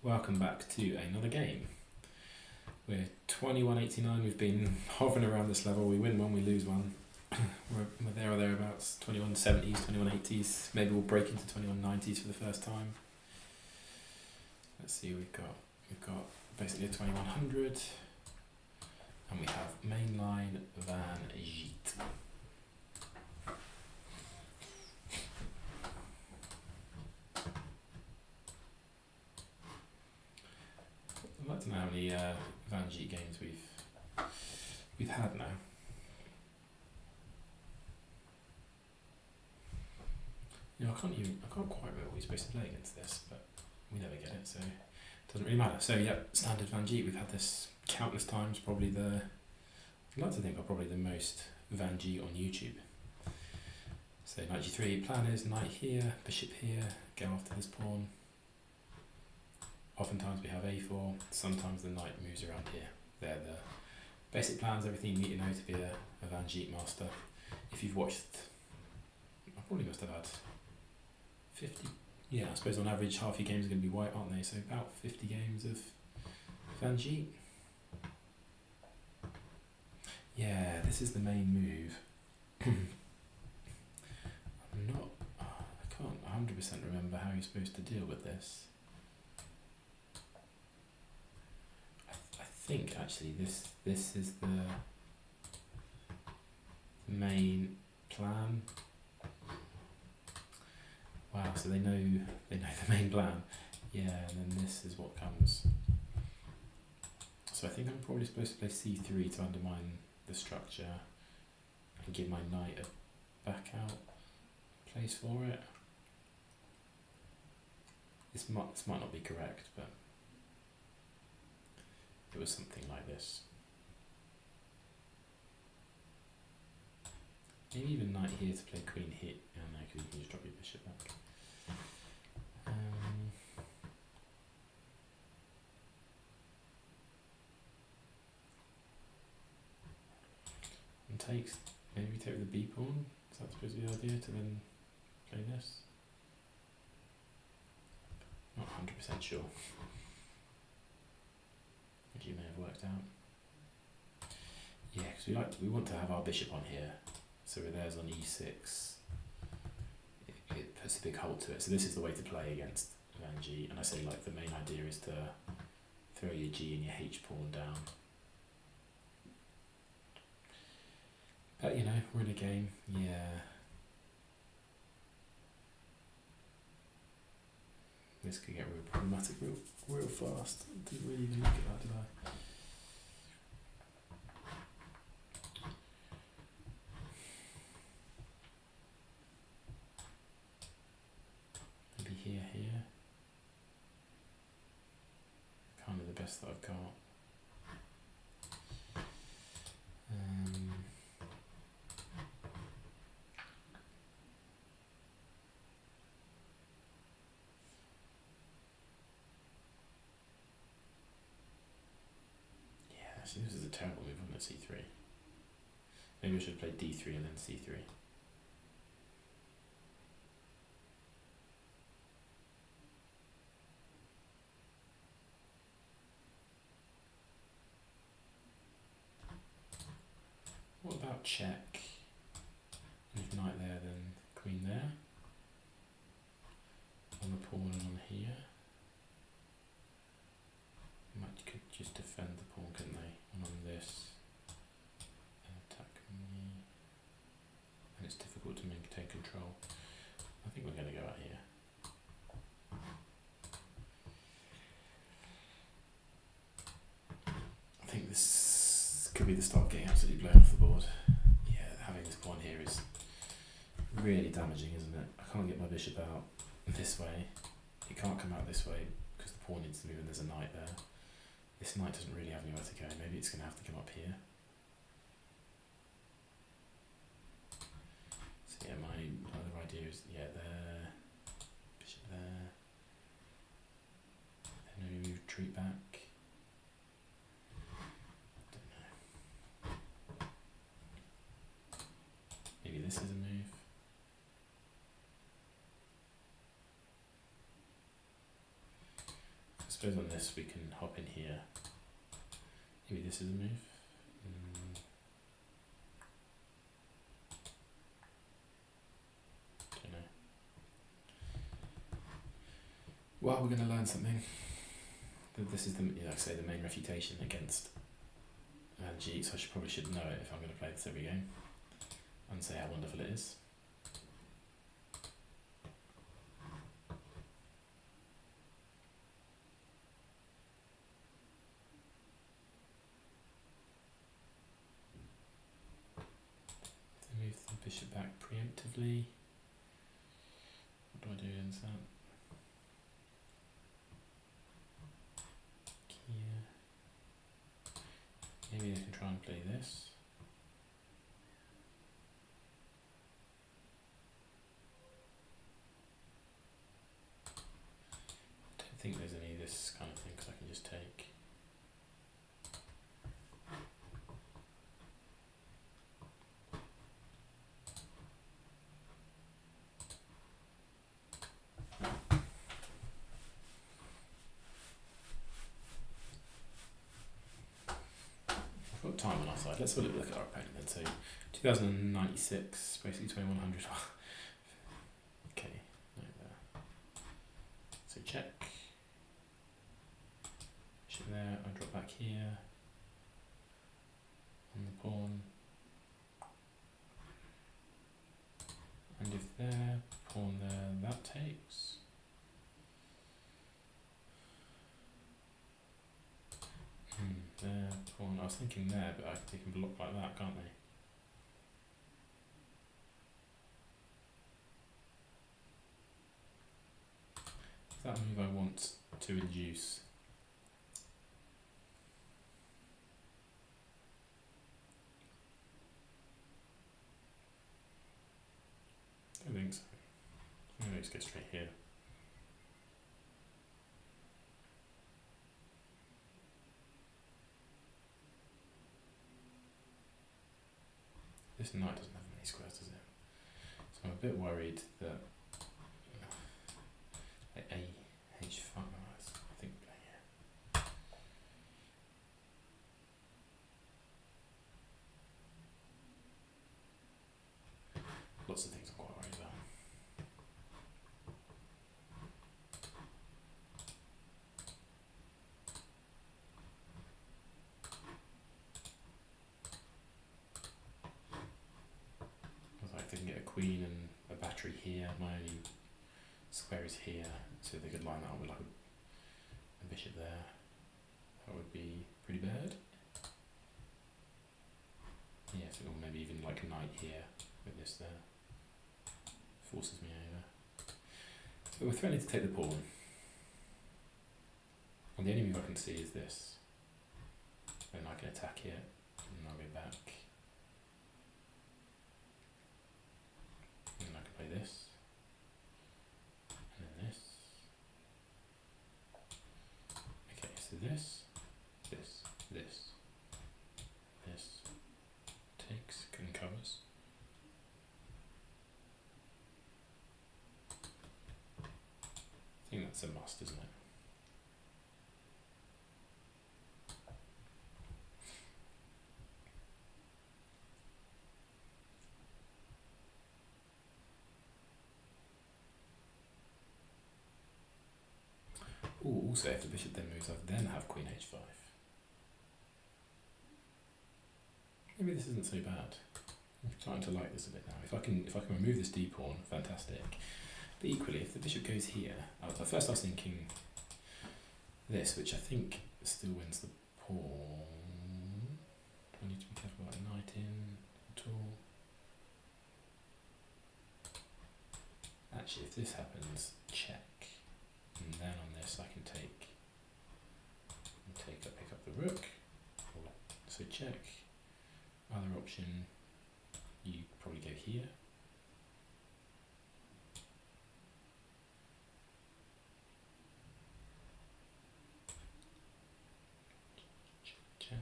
Welcome back to another game. We're 2189, we've been hovering around this level, we win one, we lose one. we're there or thereabouts, 2170s, 2180s, maybe we'll break into 2190s for the first time. Let's see, we've got basically a 2100, and we have mainline van Geet. I'd like to know how many Van Geet games we've had now. You know, I can't quite remember what we're supposed to play against this, but we never get it, so it doesn't really matter. So yeah, standard Van Geet. We've had this countless times. I'd like to think I'm probably the most Van Geet on YouTube. So knight g3, plan is knight here, bishop here, go after this pawn. Oftentimes we have a4, sometimes the knight moves around here. They're the basic plans, everything you need to know to be a Van Geet master. If you've watched, I probably must have had 50, yeah, I suppose on average half your games are going to be white, aren't they? So about 50 games of Van Geet. Yeah, this is the main move. I can't 100% remember how you're supposed to deal with this. I think actually this is the main plan. Wow, so they know the main plan. Yeah, and then this is what comes. So I think I'm probably supposed to play c3 to undermine the structure and give my knight a back out place for it. This might not be correct, but it was something like this. Maybe even knight here to play queen here. Oh no, because you can just drop your bishop back. And takes, maybe take with the b pawn. Is that supposed to be the idea, to then play this? Not 100% sure. Which you may have worked out. Yeah, because we want to have our bishop on here, so there's on e6. It puts a big hold to it. So this is the way to play against Van Geet. And I say like the main idea is to throw your g and your h pawn down. But you know, we're in a game. Yeah. This could get real problematic real fast. I didn't really even look at that, did I? Maybe here. Kind of the best that I've got. So this is a terrible move on c3. Maybe I should play d3 and then c3. What about check? And if knight there, then queen there. On the pawn and on here. Could just defend the pawn, couldn't they? And on this, and attack me. And it's difficult to maintain control. I think we're going to go out here. I think this could be the start of getting absolutely blown off the board. Yeah, having this pawn here is really damaging, isn't it? I can't get my bishop out this way. It can't come out this way because the pawn needs to move and there's a knight there. This knight doesn't really have anywhere to go. Maybe it's going to have to come up here. So yeah, my other idea is, yeah, there, bishop there. Then maybe we retreat back. Don't know. Maybe this is a move. I suppose on this we can hop in here. Maybe this is a move. Don't know. Well, we're going to learn something. This is the, like I say, the main refutation against Geet, so I probably should know it if I'm going to play this every game and say how wonderful it is. Move the bishop back preemptively. What do I do against that? Here. Maybe I can try and play this. I don't think there's any of this kind of thing because I can just take. Got time on our side. Let's have a look at our opponent then. So 2096, basically 2100. Okay, no there. So check. Bishop there, I drop back here. On the pawn. And if there, pawn there, that takes. There, pawn. I was thinking there, but they can block like that, can't they? Is that a move I want to induce? I don't think so. I'm going to just go straight here. This knight doesn't have many squares, does it? So I'm a bit worried that h5, I think, yeah. Lots of things I'm quite worried about. They can get a queen and a battery here. My only square is here, so they could line that up with like a bishop there. That would be pretty bad. Yes, or maybe even like a knight here with this there. Forces me over. But we're threatening to take the pawn. And the only move I can see is this. Then I can attack here, and I'll go back. And I can play this, and then this. Okay, so this, takes and covers. I think that's a must, isn't it? Ooh, also if the bishop then moves, I then have queen h5. Maybe this isn't so bad. I'm starting to like this a bit now. If I can remove this d pawn, fantastic. But equally, if the bishop goes here, at first I was thinking this, which I think still wins the pawn. Do I need to be careful about a knight in at all? Actually, if this happens, check. And then on this I can pick up the rook. So check. Other option, you probably go here. Check.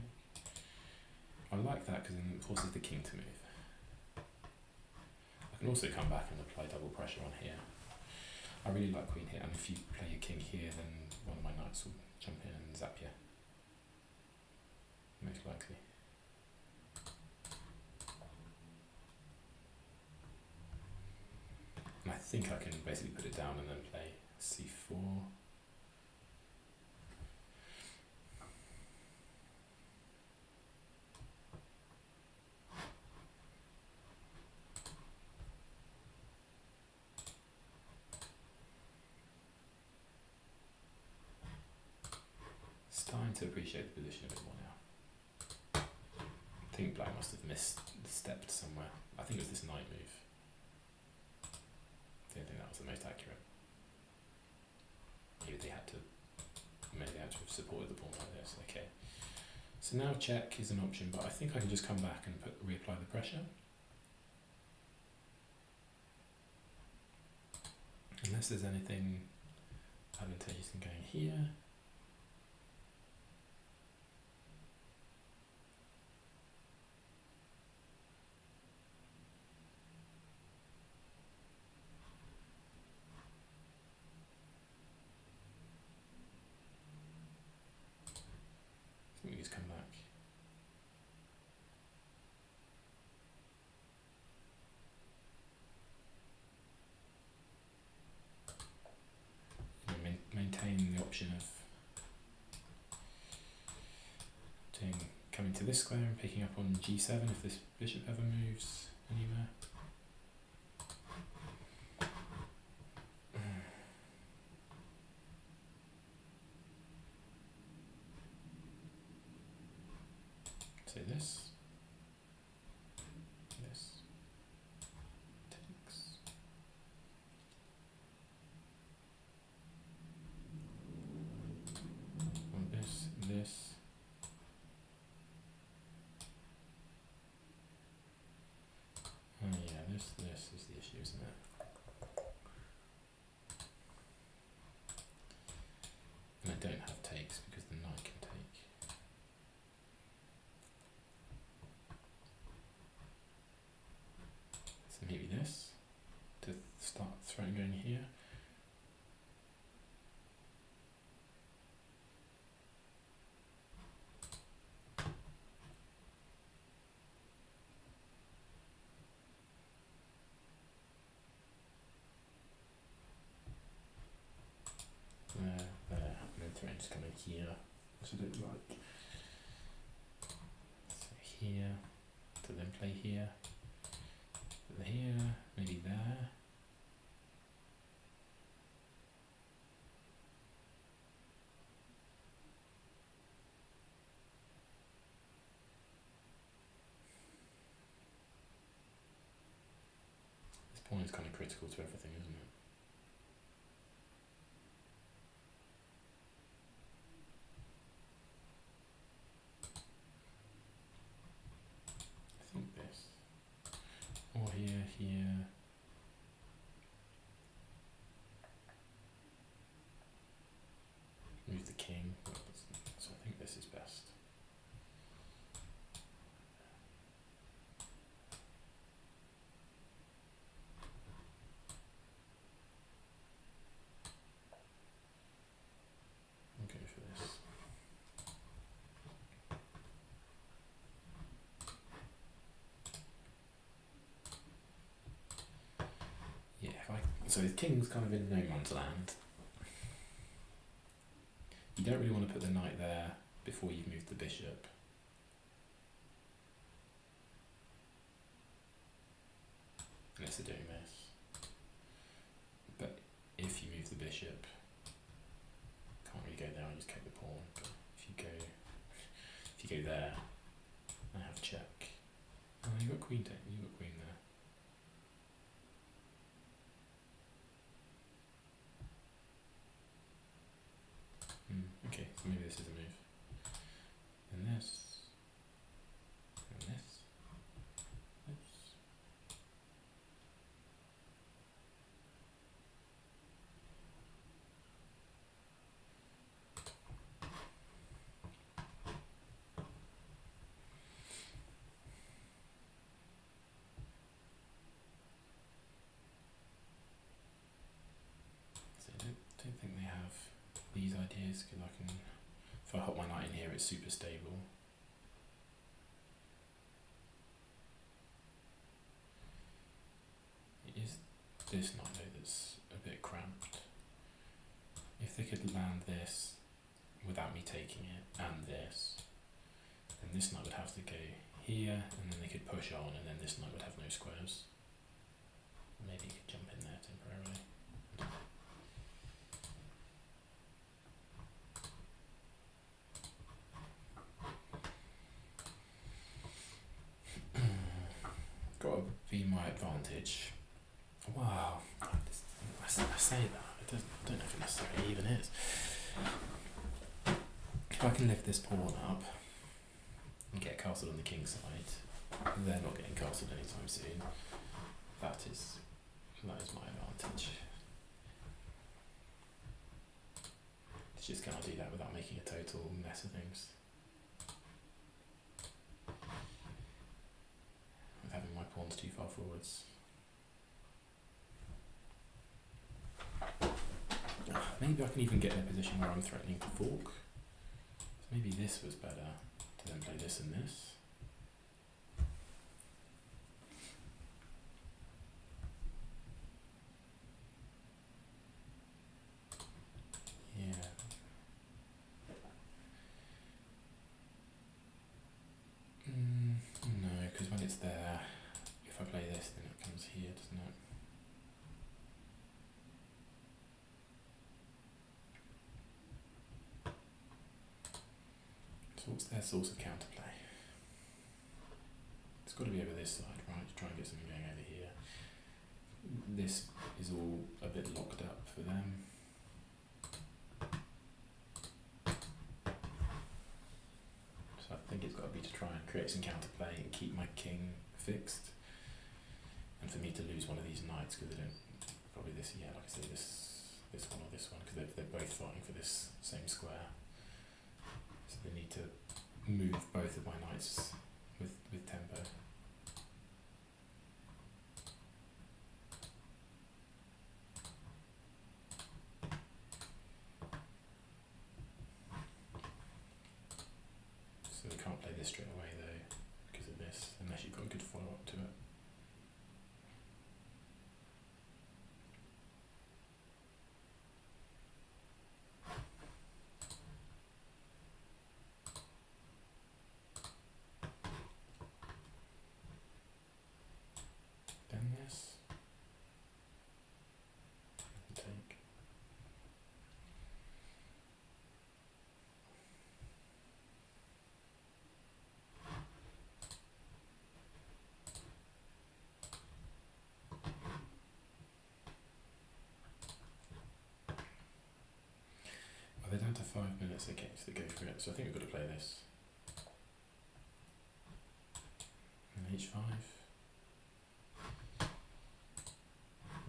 I like that because then it forces the king to move. I can also come back and apply double pressure on here. I really like queen here, and if you play your king here, then one of my knights will up here, most likely. And I think I can basically put it down and then play c4. Starting to appreciate the position a bit more now. I think black must have misstepped somewhere. I think it was this knight move. I don't think that was the most accurate. Maybe they had to have supported the pawn like this. Okay. So now check is an option, but I think I can just come back and reapply the pressure. Unless there's anything advantageous in going here. Let me just come back. Maintain the option of coming to this square and picking up on g7 if this bishop ever moves anywhere. Say this, takes. Or this. Oh yeah, this is the issue, isn't it? And I don't have takes because the knight can take. So maybe this, to start throwing going here. There, and then throwing just coming here, which I don't like. So here, to then play here. Here, maybe there. This pawn is kind of critical to everything, isn't it? I think this. Or here. Move the king, so I think this is best. I'm going for this. Yeah, so the king's kind of in no man's land. You don't really want to put the knight there before you've moved the bishop. Unless they're doing this. But if you move the bishop, can't really go there, I just kept the pawn. But if you go there, I have check. Oh, you got queen there. Okay, so maybe this is a move. And this. And this. So I don't think they have these ideas because I can If I hop my knight in here, it's super stable. It is this knight though that's a bit cramped. If they could land this without me taking it, and this, then this knight would have to go here, and then they could push on, and then this knight would have no squares. Maybe you could jump in there temporarily. Got to be my advantage. Wow, I say that, I don't know if it necessarily even is. If I can lift this pawn up and get castled on the king side, they're not getting castled anytime soon. That is my advantage. It's just, can I do that without making a total mess of things? With having my pawns too far forwards. Maybe I can even get in a position where I'm threatening to fork. So maybe this was better to then play this and this. Yeah. No, because when it's there, if I play this, then it comes here, doesn't it? So what's their source of counterplay? It's got to be over this side, right? To try and get something going over here. This is all a bit locked up for them. So I think it's got to be to try and create some counterplay and keep my king fixed. And for me to lose one of these knights, because they don't, probably this, yeah, like I say, this one or this one, because they're both fighting for this same square. So they need to move both of my knights with tempo. So they can't play this straight away though, because of this, unless you've got a good follow-up to it. This. Take. Well, they're down to 5 minutes, okay, so they go for it. So I think we've got to play this. And H5.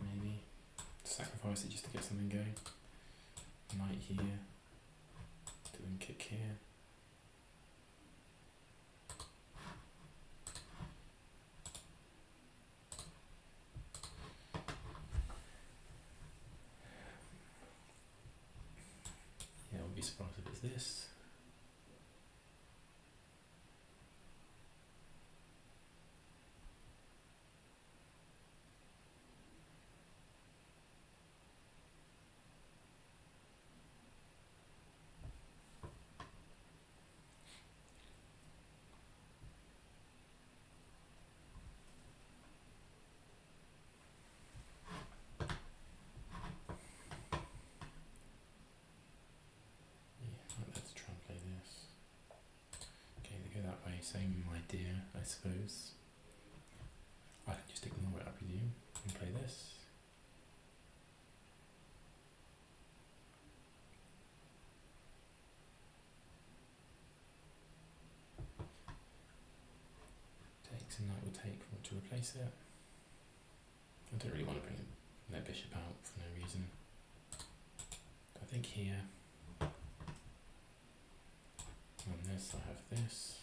Maybe sacrifice it just to get something going. Knight here, to then kick here. Yeah, I wouldn't be surprised if it's this. Same idea, I suppose. I can just ignore it, I presume, and play this. Takes, and that will take to replace it. I don't really want to bring their bishop out for no reason. I think here, on this I have this.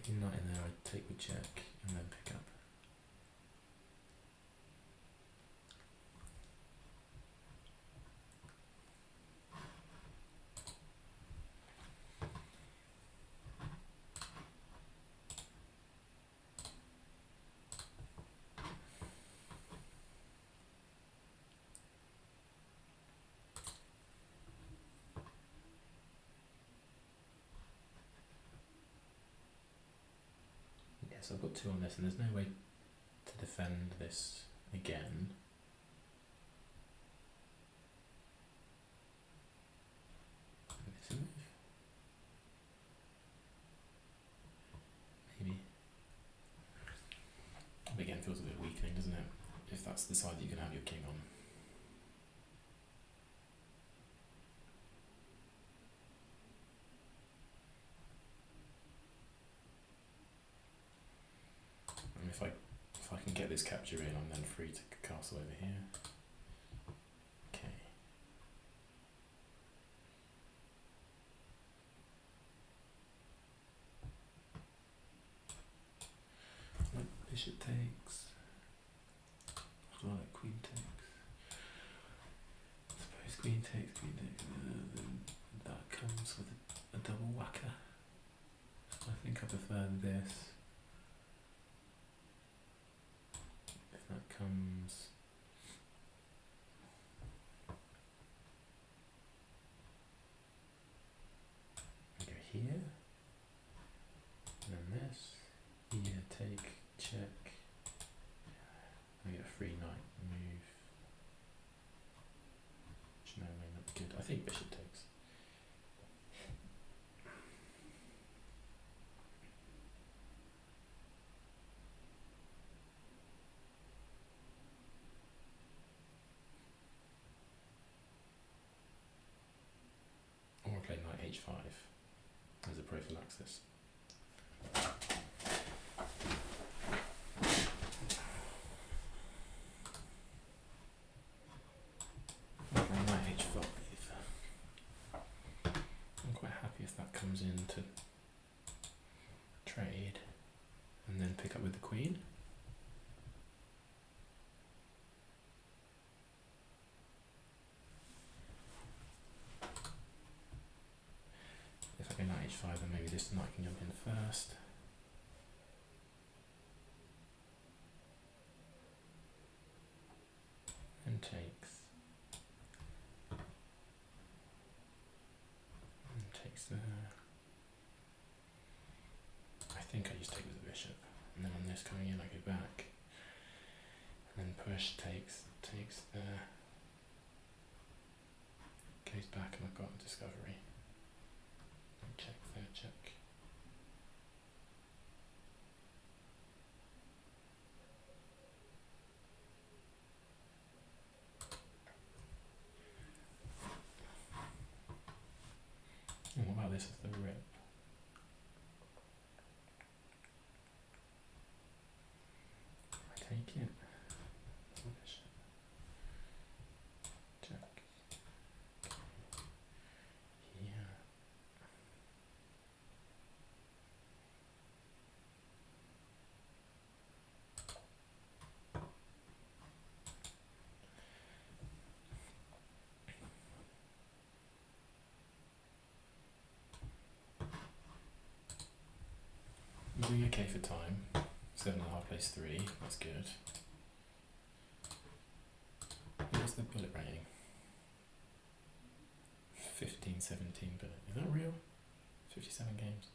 Maybe knight in there, I take with check and then pick up. So I've got 2 on this, and there's no way to defend this again. This a move? Maybe. But again, feels a bit weakening, doesn't it? If that's the side that you can have your king on. If I can get this capture in, I'm then free to castle over here. Okay. Bishop takes. I like queen takes. I suppose queen takes. Then that comes with a double whacker. So I think I prefer this. That comes. I go here, and then this. Here, take, check. I get a free knight move. Which no may not be good. I think bishop takes. Or play knight h5 as a prophylaxis. Knight h5. I'm quite happy if that comes in to trade and then pick up with the queen. If I go knight h5, then maybe this knight can jump in first. And takes. And takes there. I think I just take with the bishop. And then on this coming in, I go back. And then push, takes there. Goes back, and I've got a discovery. Check, fair check. And what about this as the rip? I take it. Bishop. Check. Here. I'm doing okay for time. 7.5 plays 3, that's good. What's the bullet rating? 15, 17 bullet. Is that real? 57 games.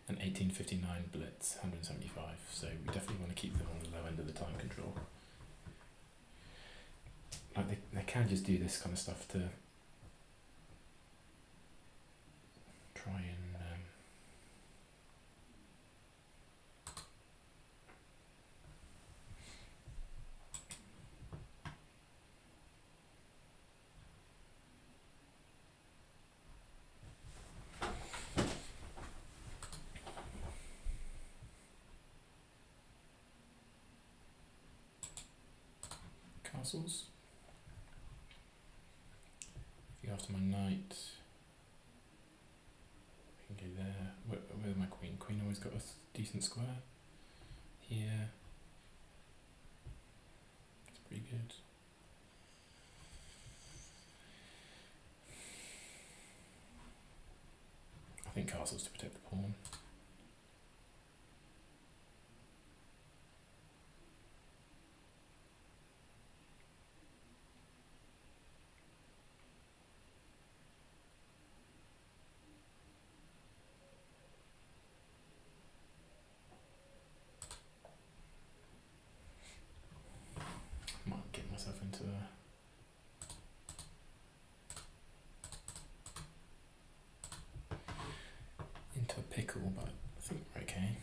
And 1859 bullets, 175. So we definitely want to keep them on the low end of the time control. Like they can just do this kind of stuff to try and castles. If you after my knight, I can go there. Where's my queen? Queen always got a decent square. Here, it's pretty good. I think castles to protect the pawn. Might get myself into a pickle, but I think we're okay.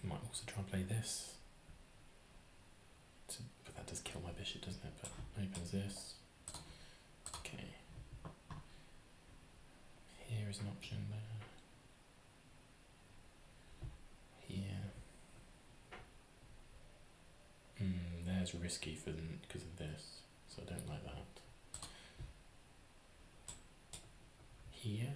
Might also try and play this. But that does kill my bishop, doesn't it? But opens this. Okay. Here is an option there. Here. There's risky because of this, so I don't like that. Here.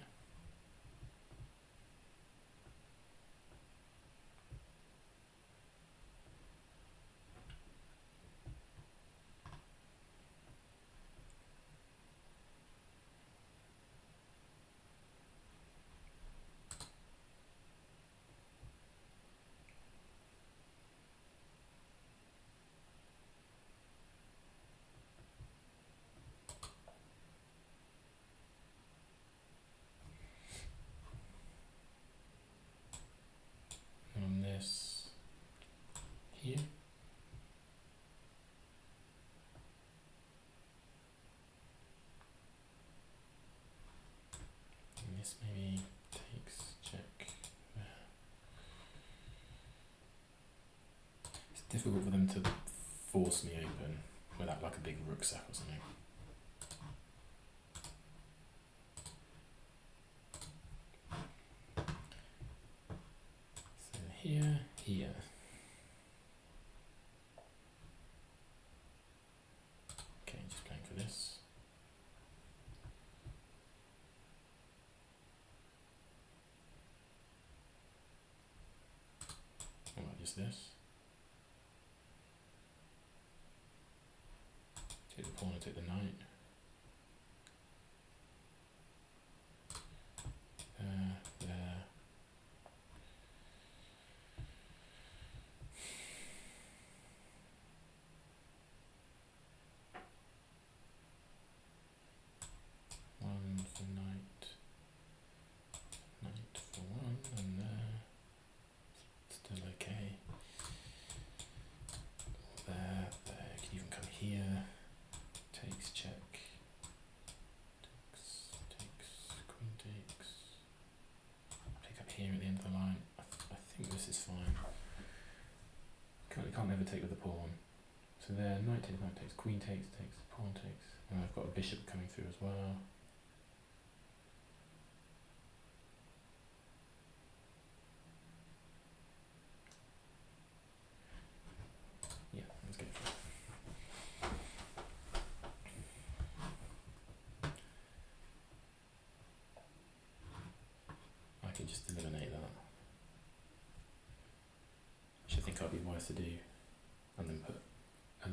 On this here. And this maybe takes check there. It's difficult for them to force me open without like a big rucksack or something. So here. Okay, just playing for this. What about just this? Take the pawn and take the knight. There. One for knight. Knight for one, and there. Still okay. There. You can even come here. Takes check. Takes, queen takes. Pick up here at the end of the line. I think this is fine. Can't ever take with the pawn. So there, knight takes, queen takes, pawn takes. And I've got a bishop coming through as well. Yeah, let's go for it. I can just eliminate that, which I think I'd be wise to do, and then I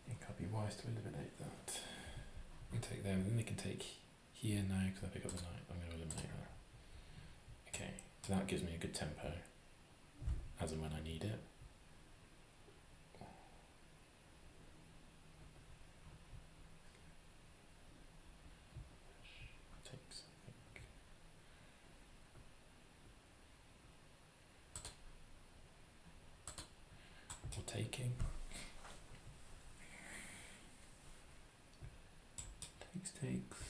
think I'd be wise to eliminate that. And take them, and then they can take here now because I pick up the knight. I'm going to eliminate that. Okay, so that gives me a good tempo, as and when I need it. Takes, I think. Or taking. Takes.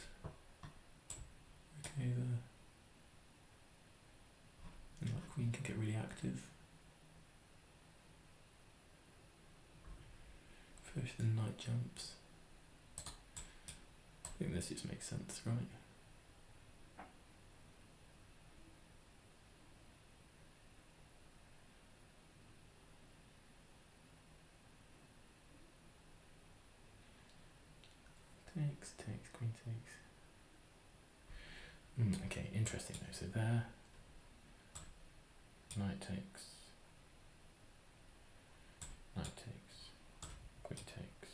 Okay, there. And that queen can get really active. First the knight jumps. I think this just makes sense, right? Takes, queen takes. interesting though, so there, knight takes, queen takes,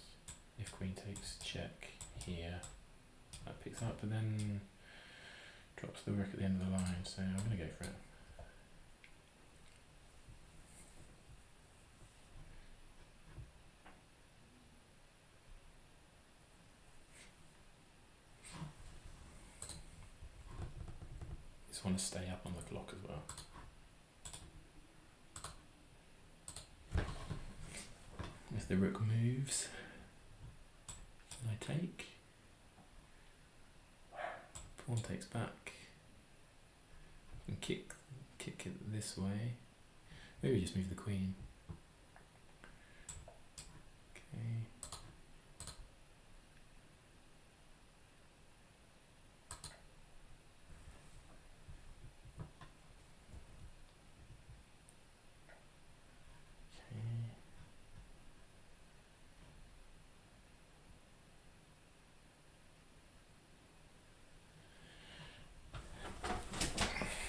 if queen takes, check here, that picks up, but then drops the rook at the end of the line, so I'm going to go for it. Just want to stay up on the clock as well. If the rook moves, I take. Pawn takes back. And kick it this way. Maybe just move the queen. Okay.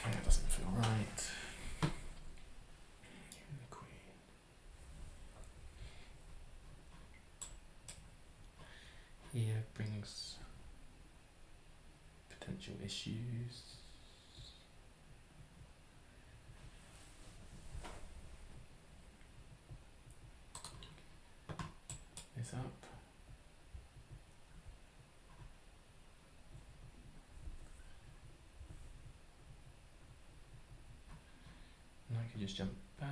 That doesn't feel right. The queen. Here brings potential issues. This up. And I could just jump back.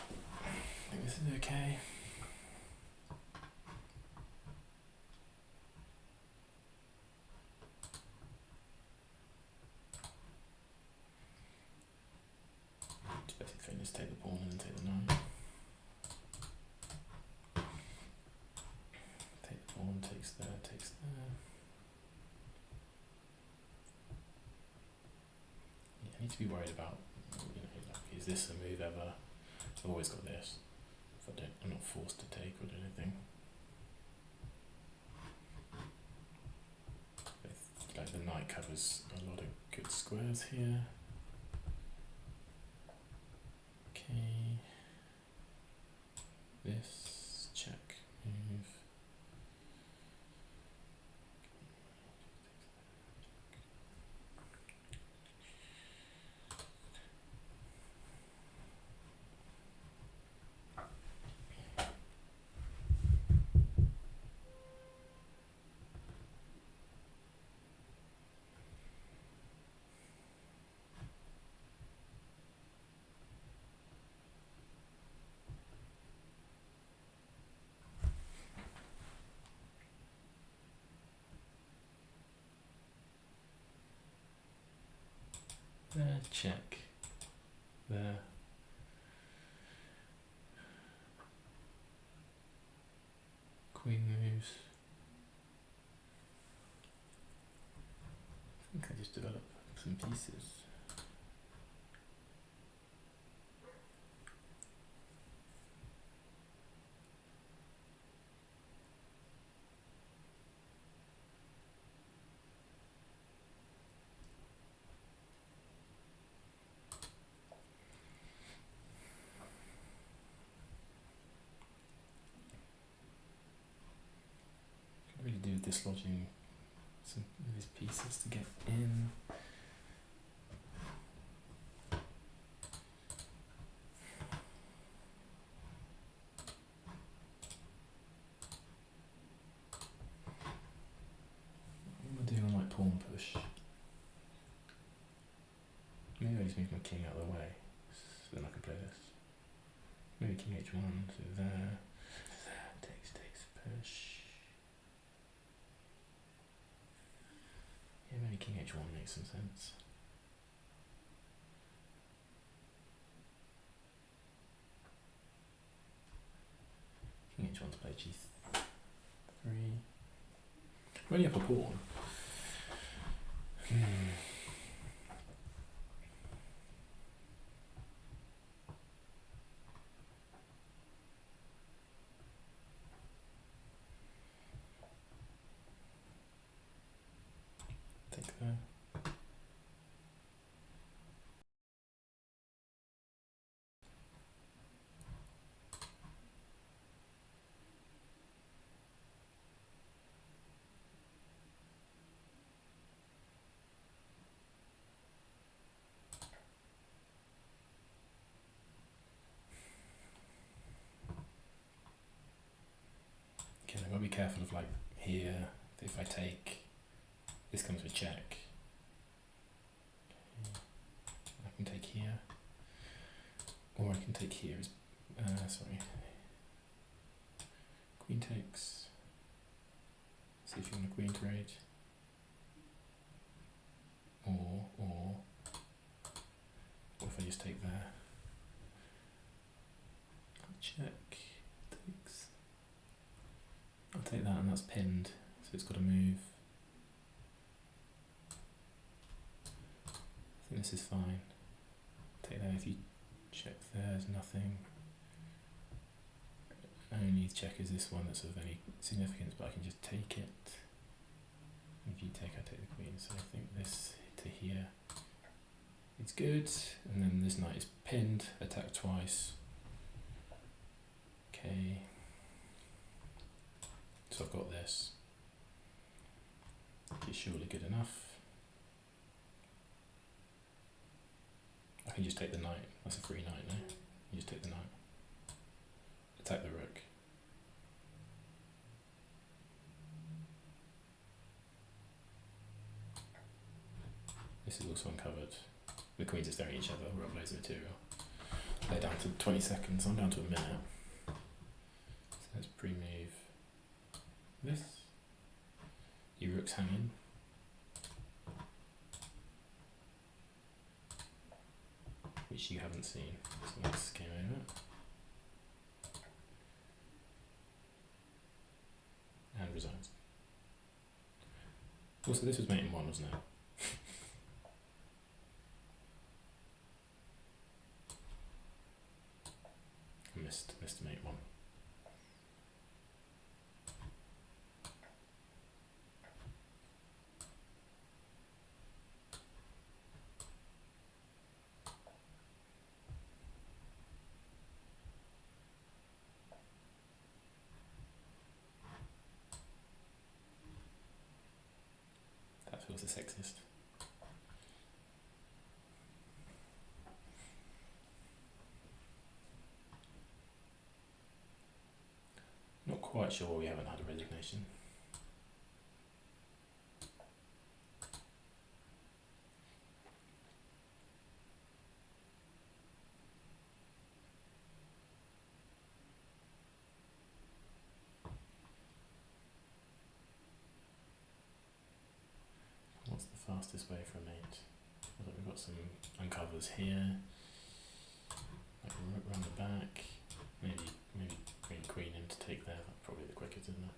I think this is okay. Just basically just take the pawn and then take the knight. Take the pawn, takes there, takes there. Yeah, I need to be worried about, you know, like, is this a move ever? I've always got this. If I don't, I'm not forced to take or do anything. Like the knight covers a lot of good squares here. Okay. This, check, move. There, check. There. Queen moves. I think I just developed some pieces. Really do dislodging some of these pieces to get in. What am I doing on my pawn push? Maybe I just move my king out of the way, so then I can play this. Maybe king h1, so there, takes, push. Yeah, maybe king h1 makes some sense. King h1 to play g3. I'm only up a pawn. I've got to be careful of like here, if I take, this comes with check. I can take here, or I can take here as, sorry. Queen takes, see if you want a queen trade. Or if I just take there, check, takes, I'll take that and that's pinned, so it's got to move. I think this is fine. Take that, if you check there's nothing. Only check is this one that's of any significance, but I can just take it. If you take, I take the queen, so I think this to here it's good, and then this knight is pinned, attack twice. Okay, so I've got this. It's surely good enough. I can just take the knight, that's a free knight now. You just take the knight. Attack the rook. This is also uncovered. The queens are staring at each other, we're up loads of material. They're down to 20 seconds, I'm down to a minute. So let's pre-move this. Your rook's hanging. Which you haven't seen, so that's game over. And resigns. Also, this was mate in 1, wasn't it? Missed mate 1. That feels a sexist. Not quite sure we haven't had a resignation. What's the fastest way for a mate? I think we've got some uncovers here. Like round the back. Maybe queen in to take there. That's probably the quickest, isn't it?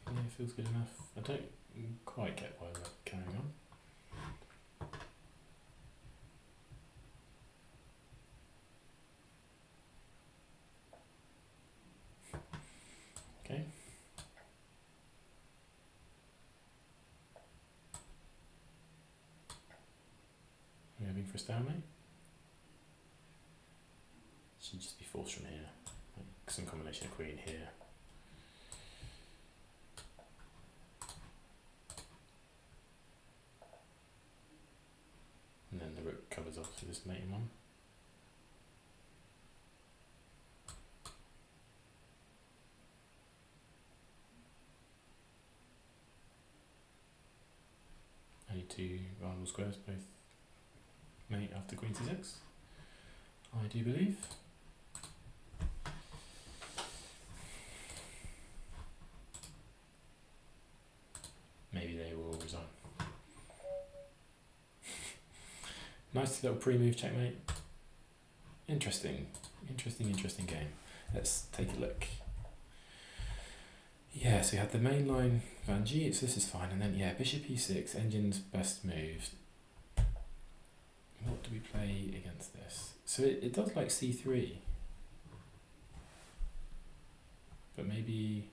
Yeah, it feels good enough. I don't quite get why we're carrying on. Okay. We're hoping for a stalemate. Should just be forced from here. Like some combination of queen here. And then the rook covers off with this mate in 1. Only 2 viable squares, both mate after Queen C6, I do believe. Maybe they will resign. Nice little pre-move checkmate. Interesting game. Let's take a look. Yeah, so we had the main line Van G, so this is fine, and then yeah, bishop e6, engine's best move. What do we play against this? So it does like c3, but maybe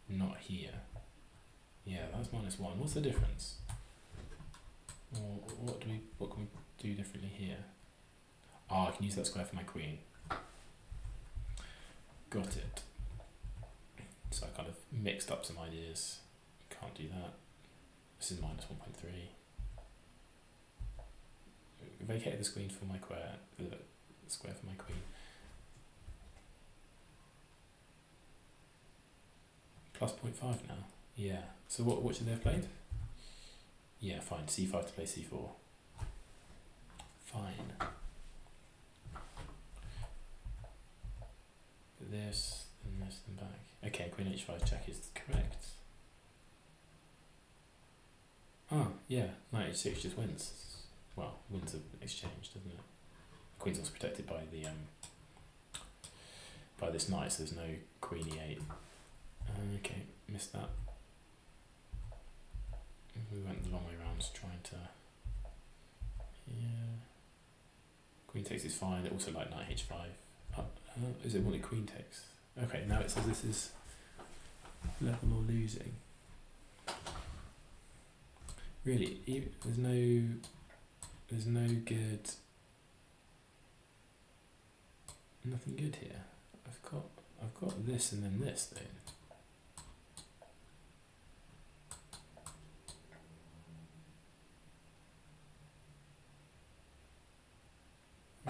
not here. Yeah, that's -1. What's the difference? Or what can we do differently here? Oh, I can use that square for my queen. Got it. So I kind of mixed up some ideas. Can't do that. This is minus 1.3. Vacated the square for my square for my queen. Plus 0.5 now. Yeah. So what should they have played? Yeah, fine. C5 to play C4. Fine. But this and this and back. Okay, Queen H5 check is correct. Oh, yeah, Knight H6 just wins. Well, wins an exchange, doesn't it? Queen's also protected by the by this knight, so there's no Queen E8. Okay, missed that. We went the long way around trying to. Yeah. Queen takes is fine. It also like Knight H5. Is it wanted Queen takes? Okay, now it says this is level or losing. Really, there's no good. Nothing good here. I've got this and then this though.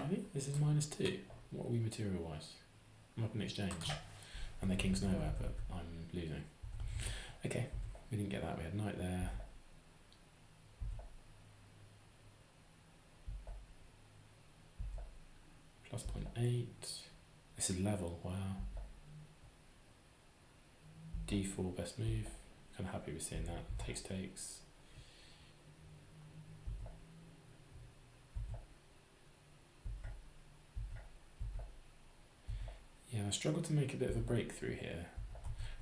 Really? This is -2. What are we material wise? I'm up in exchange. And the king's nowhere, but I'm losing. Okay, we didn't get that. We had knight there. Plus 0.8. This is level, wow. D4 best move. Kind of happy with seeing that. Takes. Yeah, I struggled to make a bit of a breakthrough here.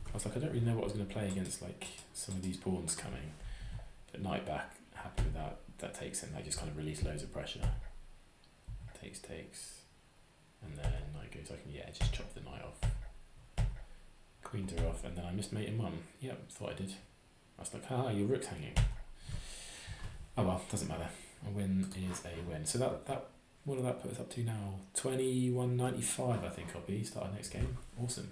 I was like, I don't really know what I was going to play against like some of these pawns coming. But knight back, happy with that. That takes in. They just kind of release loads of pressure. Takes. And then knight goes, I can just chop the knight off. Queens are off, and then I missed mate in 1. Yep, thought I did. I was like, haha, your rook's hanging. Oh well, doesn't matter. A win is a win. So that what did that put us up to now? 21.95 I think I'll be. Start our next game. Awesome.